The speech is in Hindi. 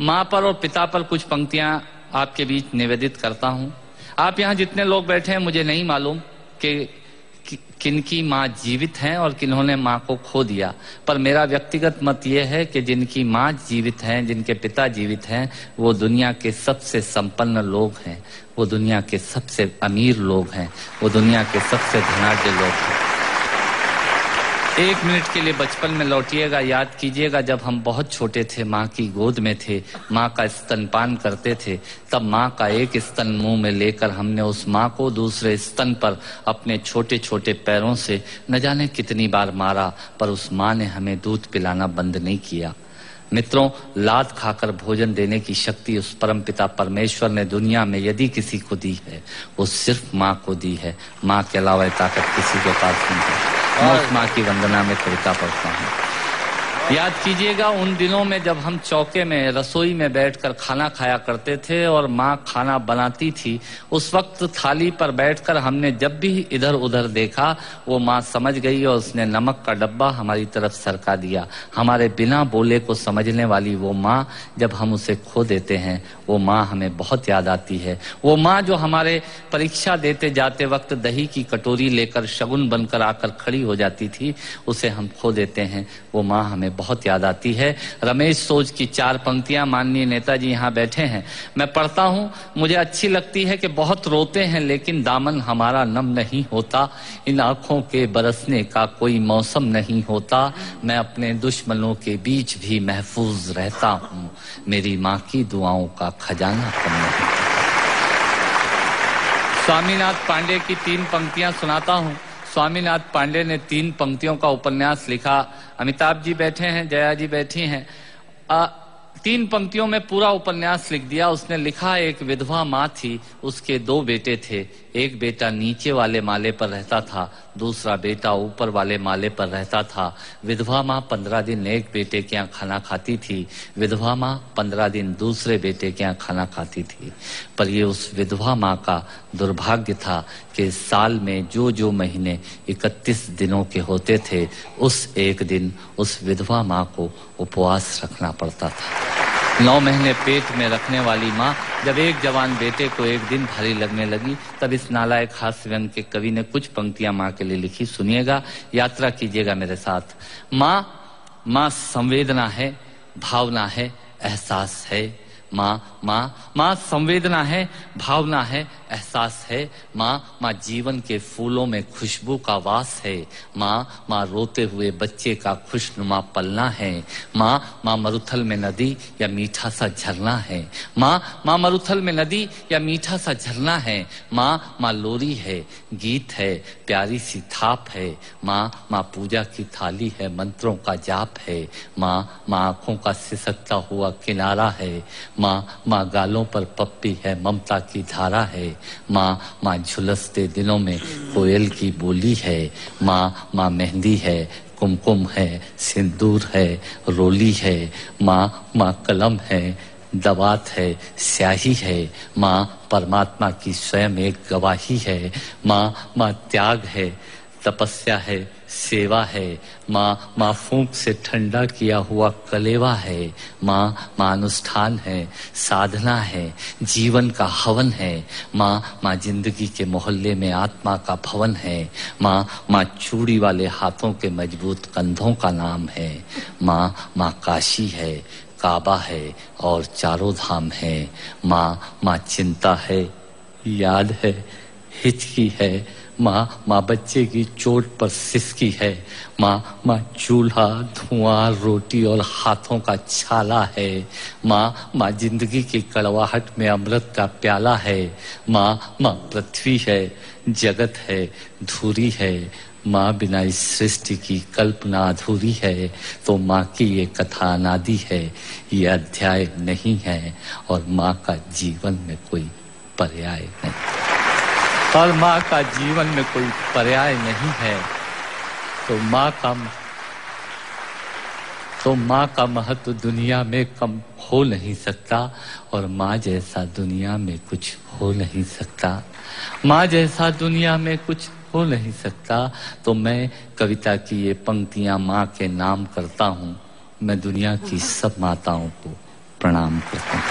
माँ पर और पिता पर कुछ पंक्तियां आपके बीच निवेदित करता हूं। आप यहाँ जितने लोग बैठे हैं, मुझे नहीं मालूम कि किनकी माँ जीवित हैं और किन्होंने माँ को खो दिया, पर मेरा व्यक्तिगत मत यह है कि जिनकी माँ जीवित हैं, जिनके पिता जीवित हैं, वो दुनिया के सबसे संपन्न लोग हैं, वो दुनिया के सबसे अमीर लोग हैं, वो दुनिया के सबसे धनाढ्य लोग हैं। 1 मिनट के लिए बचपन में लौटिएगा, याद कीजिएगा जब हम बहुत छोटे थे, माँ की गोद में थे, माँ का स्तनपान करते थे, तब माँ का एक स्तन मुंह में लेकर हमने उस माँ को दूसरे स्तन पर अपने छोटे छोटे पैरों से न जाने कितनी बार मारा, पर उस माँ ने हमें दूध पिलाना बंद नहीं किया। मित्रों, लात खाकर भोजन देने की शक्ति उस परमपिता परमेश्वर ने दुनिया में यदि किसी को दी है, वो सिर्फ माँ को दी है। माँ के अलावा ताकत किसी के पास नहीं है। और माँ की वंदना में कविता पढ़ता हूँ। याद कीजिएगा उन दिनों में जब हम चौके में रसोई में बैठकर खाना खाया करते थे और माँ खाना बनाती थी, उस वक्त थाली पर बैठकर हमने जब भी इधर उधर देखा, वो माँ समझ गई और उसने नमक का डब्बा हमारी तरफ सरका दिया। हमारे बिना बोले को समझने वाली वो माँ, जब हम उसे खो देते हैं, वो माँ हमें बहुत याद आती है। वो माँ जो हमारे परीक्षा देते जाते वक्त दही की कटोरी लेकर शगुन बनकर आकर खड़ी हो जाती थी, उसे हम खो देते हैं। वो माँ हमें बहुत याद आती है। रमेश सोज की 4 पंक्तियां माननीय नेताजी यहाँ बैठे हैं, मैं पढ़ता हूँ। मुझे अच्छी लगती है कि बहुत रोते हैं लेकिन दामन हमारा नम नहीं होता, इन आंखों के बरसने का कोई मौसम नहीं होता, मैं अपने दुश्मनों के बीच भी महफूज रहता हूँ, मेरी माँ की दुआओं का खजाना कम नहीं। स्वामीनाथ पांडे की 3 पंक्तियां सुनाता हूँ। स्वामीनाथ पांडे ने 3 पंक्तियों का उपन्यास लिखा। अमिताभ जी बैठे हैं, जया जी बैठी हैं। 3 पंक्तियों में पूरा उपन्यास लिख दिया। उसने लिखा, एक विधवा माँ थी, उसके 2 बेटे थे। एक बेटा नीचे वाले माले पर रहता था, दूसरा बेटा ऊपर वाले माले पर रहता था। विधवा माँ 15 दिन एक बेटे के यहाँ खाना खाती थी, विधवा माँ 15 दिन दूसरे बेटे के यहाँ खाना खाती थी। पर ये उस विधवा माँ का दुर्भाग्य था कि साल में जो महीने 31 दिनों के होते थे, उस एक दिन उस विधवा माँ को उपवास रखना पड़ता था। 9 महीने पेट में रखने वाली माँ जब एक जवान बेटे को एक दिन भारी लगने लगी, तब इस नालायक हास्य व्यंग के कवि ने कुछ पंक्तियां माँ के लिए लिखी। सुनिएगा, यात्रा कीजिएगा मेरे साथ। माँ संवेदना है, भावना है, एहसास है। माँ संवेदना है, भावना है, एहसास है। माँ जीवन के फूलों में खुशबू का वास है। माँ रोते हुए बच्चे का खुशनुमा पलना है। माँ मरुथल में नदी या मीठा सा झरना है। माँ मरुथल में नदी या मीठा सा झरना है। माँ लोरी है, गीत है, प्यारी सी थाप है। माँ पूजा की थाली है, मंत्रों का जाप है। माँ आंखों का सिसकता हुआ किनारा है। माँ गालों पर पप्पी है, ममता की धारा है। माँ झुलसते दिनों में कोयल की बोली है। माँ मेहंदी है, कुमकुम है, सिंदूर है, रोली है। माँ कलम है, दवात है, स्याही है। माँ परमात्मा की स्वयं एक गवाही है। माँ त्याग है, तपस्या है, सेवा है। माँ फूंक से ठंडा किया हुआ कलेवा है। माँ अनुष्ठान है, साधना है, जीवन का हवन है। माँ जिंदगी के मोहल्ले में आत्मा का भवन है। माँ चूड़ी वाले हाथों के मजबूत कंधों का नाम है। माँ काशी है, काबा है और चारों धाम है। माँ चिंता है, याद है, हिचकी है। माँ बच्चे की चोट पर सिसकी है। माँ चूल्हा, धुआं, रोटी और हाथों का छाला है। माँ जिंदगी की कड़वाहट में अमृत का प्याला है। माँ पृथ्वी है, जगत है, धूरी है। माँ बिना इस सृष्टि की कल्पना अधूरी है। तो माँ की ये कथा अनादि है, ये अध्याय नहीं है, और माँ का जीवन में कोई पर्याय नहीं, और माँ का जीवन में कोई पर्याय नहीं है। तो माँ का महत्व दुनिया में कम हो नहीं सकता, और माँ जैसा दुनिया में कुछ हो नहीं सकता। माँ जैसा दुनिया में कुछ हो नहीं सकता। तो मैं कविता की ये पंक्तियां माँ के नाम करता हूँ। मैं दुनिया की सब माताओं को प्रणाम करता हूँ।